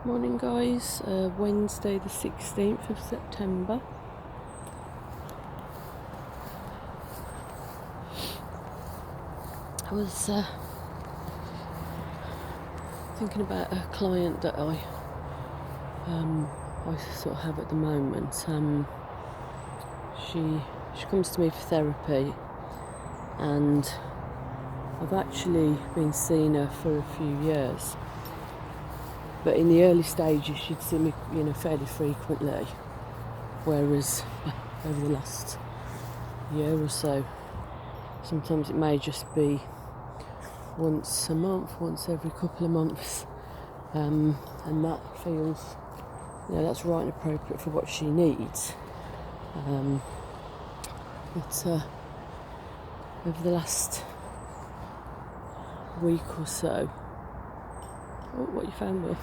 Morning guys, Wednesday the 16th of September. I was thinking about a client that I sort of have at the moment. She comes to me for therapy, and I've actually been seeing her for a few years. But in the early stages, she'd see me, fairly frequently. Whereas over the last year or so, sometimes it may just be once a month, once every couple of months, and that feels, that's right and appropriate for what she needs. But over the last week or so, what you found, Will?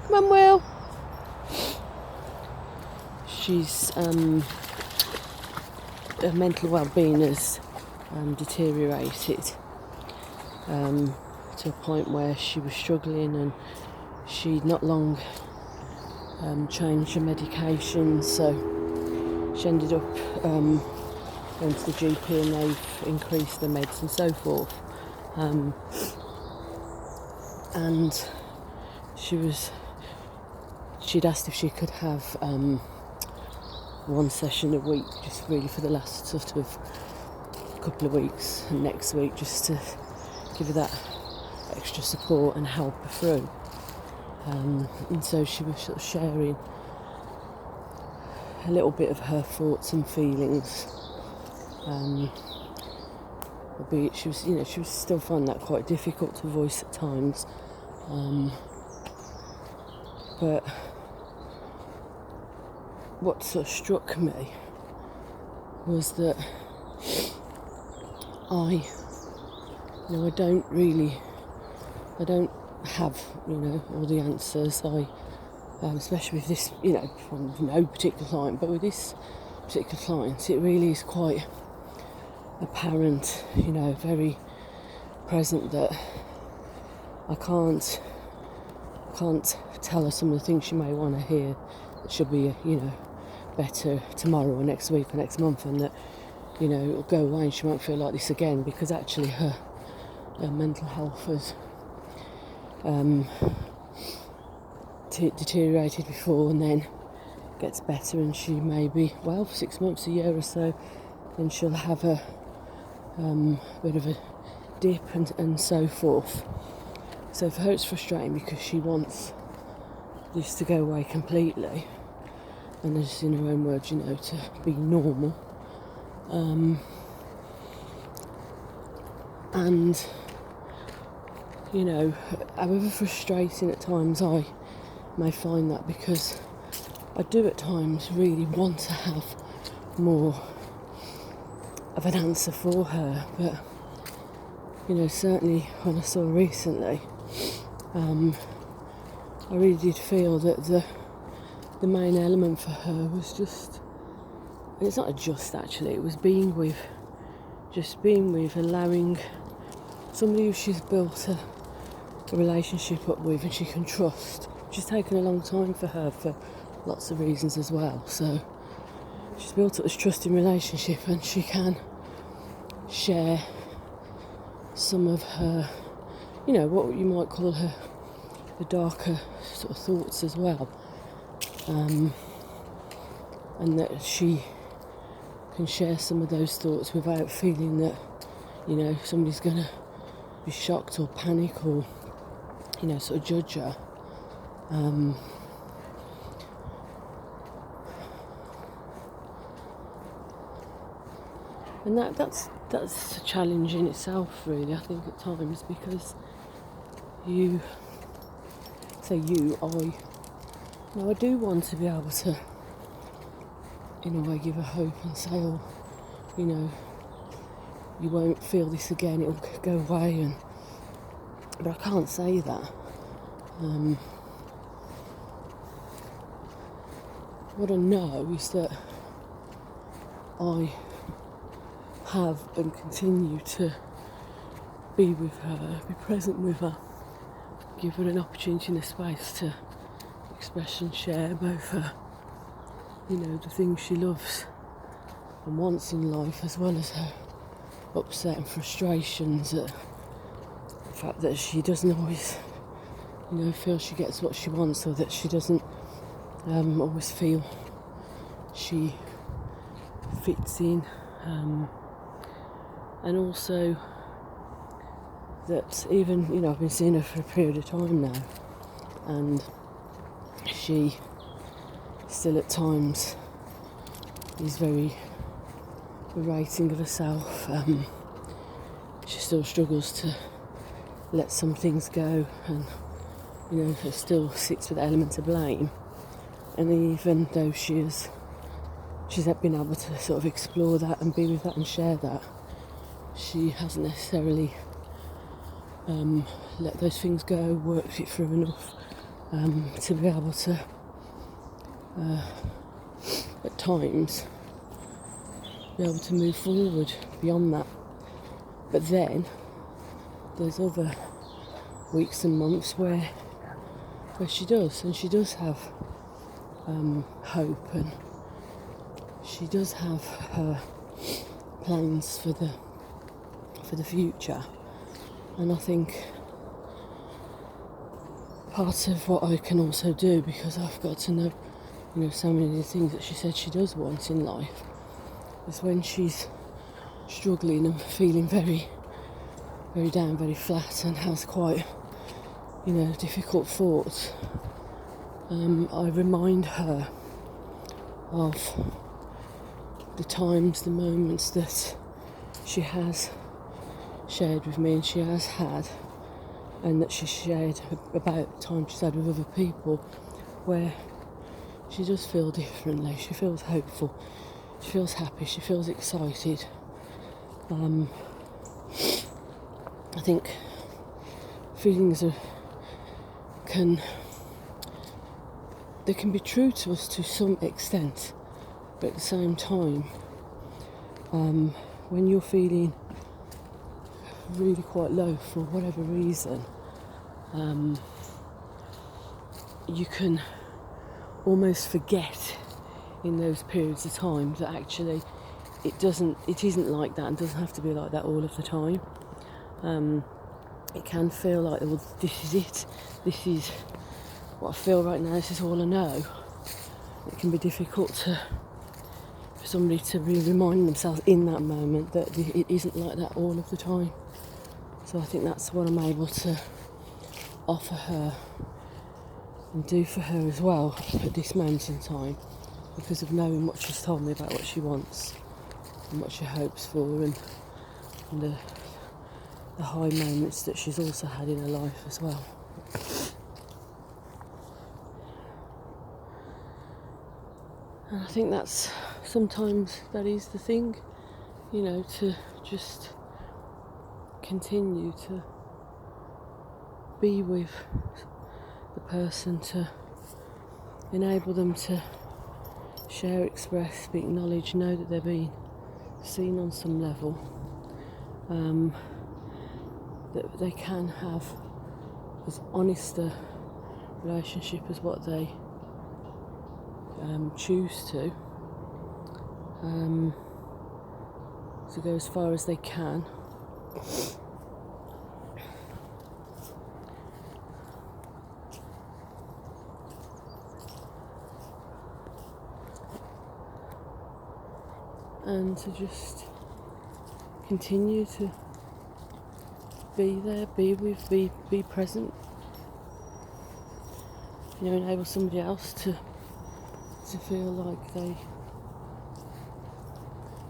Come on, Will. She's her mental well-being has deteriorated to a point where she was struggling, and she'd not long changed her medication, so she ended up going to the GP, and they've increased the meds and so forth. And she'd asked if she could have one session a week, just really for the last sort of couple of weeks, and next week just to give her that extra support and help her through. And so she was sort of sharing a little bit of her thoughts and feelings. Albeit she was still finding that quite difficult to voice at times. But what sort of struck me was that I don't have, all the answers. Especially with this, from no particular client, but with this particular client, it really is quite apparent, very present, that I can't tell her some of the things she may want to hear, that she'll be, better tomorrow or next week or next month, and that, it'll go away and she won't feel like this again, because actually her mental health has deteriorated before, and then gets better, and she may be, for 6 months, a year or so, then she'll have a bit of a dip and so forth. So for her it's frustrating, because she wants this to go away completely, and as in her own words, to be normal. And however frustrating at times I may find that, because I do at times really want to have more of an answer for her, but certainly when I saw her recently, I really did feel that the main element for her was just, it's not actually, it was being with, allowing somebody who she's built a relationship up with and she can trust, which has taken a long time for her for lots of reasons as well. So she's built up this trusting relationship, and she can share some of her, what you might call her, the darker sort of thoughts as well, and that she can share some of those thoughts without feeling that, somebody's going to be shocked or panic or, sort of judge her. And that's a challenge in itself, really, I think, at times, because I do want to be able to, in a way, give her hope and say, you won't feel this again, it'll go away, but I can't say that. What I know is that I have and continue to be with her, be present with her, give her an opportunity and a space to express and share both her, the things she loves and wants in life, as well as her upset and frustrations at the fact that she doesn't always, feel she gets what she wants, or that she doesn't always feel she fits in, and also that even, I've been seeing her for a period of time now, and she still at times is very berating of herself. She still struggles to let some things go, and it still sits with the element of blame. And even though she's been able to sort of explore that and be with that and share that, she hasn't necessarily let those things go, worked it through enough to be able to at times be able to move forward beyond that. But then there's other weeks and months where she does, and she does have hope, and she does have her plans for the future. And I think part of what I can also do, because I've got to know, so many of the things that she said she does want in life, is when she's struggling and feeling very, very down, very flat, and has quite, difficult thoughts, I remind her of the times, the moments that she has shared with me, and she has had, and that she shared about times she's had with other people, where she does feel differently. She feels hopeful, she feels happy, she feels excited. I think feelings can be true to us to some extent, but at the same time, when you're feeling really quite low for whatever reason, you can almost forget in those periods of time that actually it isn't like that, and doesn't have to be like that all of the time. It can feel like, well, this is it, this is what I feel right now, this is all I know. It can be difficult for somebody to remind themselves in that moment that it isn't like that all of the time. So I think that's what I'm able to offer her and do for her as well at this moment in time, because of knowing what she's told me about what she wants and what she hopes for, and the high moments that she's also had in her life as well. And I think sometimes that is the thing, to just continue to be with the person, to enable them to share, express, be acknowledged, know that they're being seen on some level, that they can have as honest a relationship as what they choose to go as far as they can. And to just continue to be there, be with, be present. Enable somebody else to feel like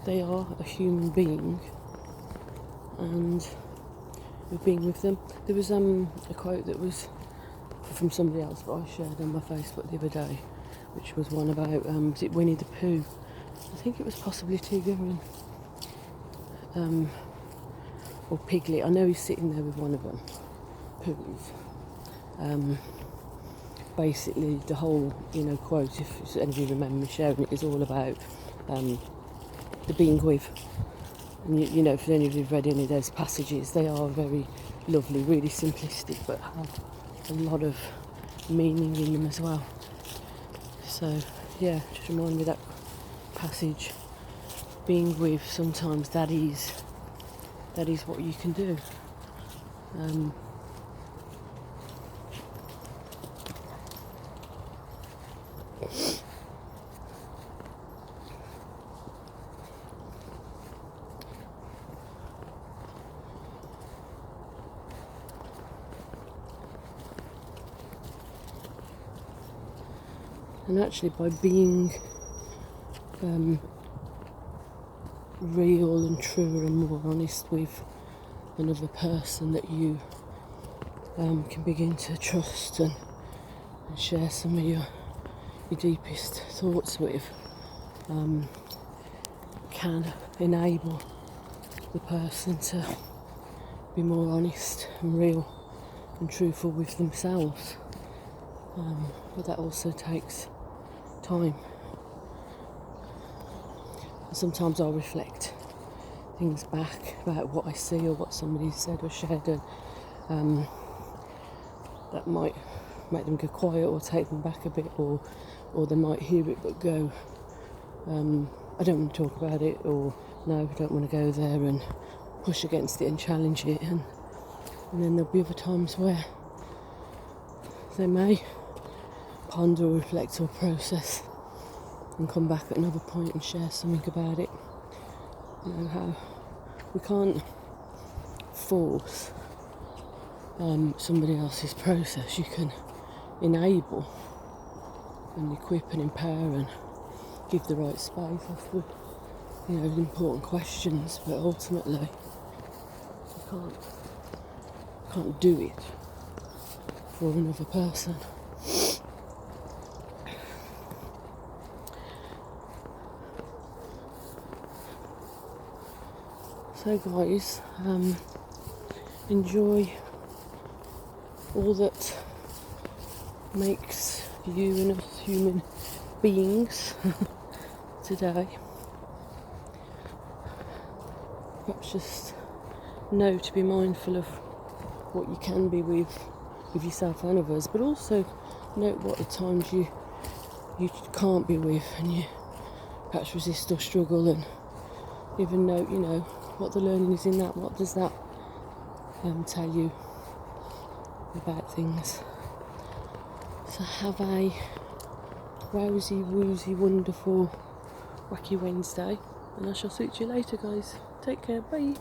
they are a human being, and we're being with them. There was a quote that was from somebody else, but I shared on my Facebook the other day, which was one about was it Winnie the Pooh? I think it was possibly Tigger and or Piglet. I know he's sitting there with one of them, Poohs. Basically, the whole quote, if any of you remember me sharing it, is all about the being with. And if any of you've read any of those passages, they are very lovely, really simplistic, but have a lot of meaning in them as well. So yeah, just remind me that passage, being with, sometimes that is what you can do. And actually, by being real and truer and more honest with another person that you can begin to trust and share some of your deepest thoughts with, can enable the person to be more honest and real and truthful with themselves. But that also takes time. And sometimes I'll reflect things back about what I see or what somebody said or shared, and that might make them go quiet or take them back a bit, or they might hear it but go, I don't want to talk about it, or no, I don't want to go there, and push against it and challenge it, and then there'll be other times where they may ponder or reflect or process and come back at another point and share something about it. You know, how we can't force somebody else's process. You can enable and equip and empower and give the right space after, important questions, but ultimately you can't do it for another person. So guys, enjoy all that makes you and us human beings today. Perhaps just know to be mindful of what you can be with yourself and others, but also note what the times you can't be with and you perhaps resist or struggle, and even note, what the learning is in that. What does that tell you about things? So have a rousy, woozy, wonderful, wacky Wednesday, and I shall speak to you later, guys. Take care, bye.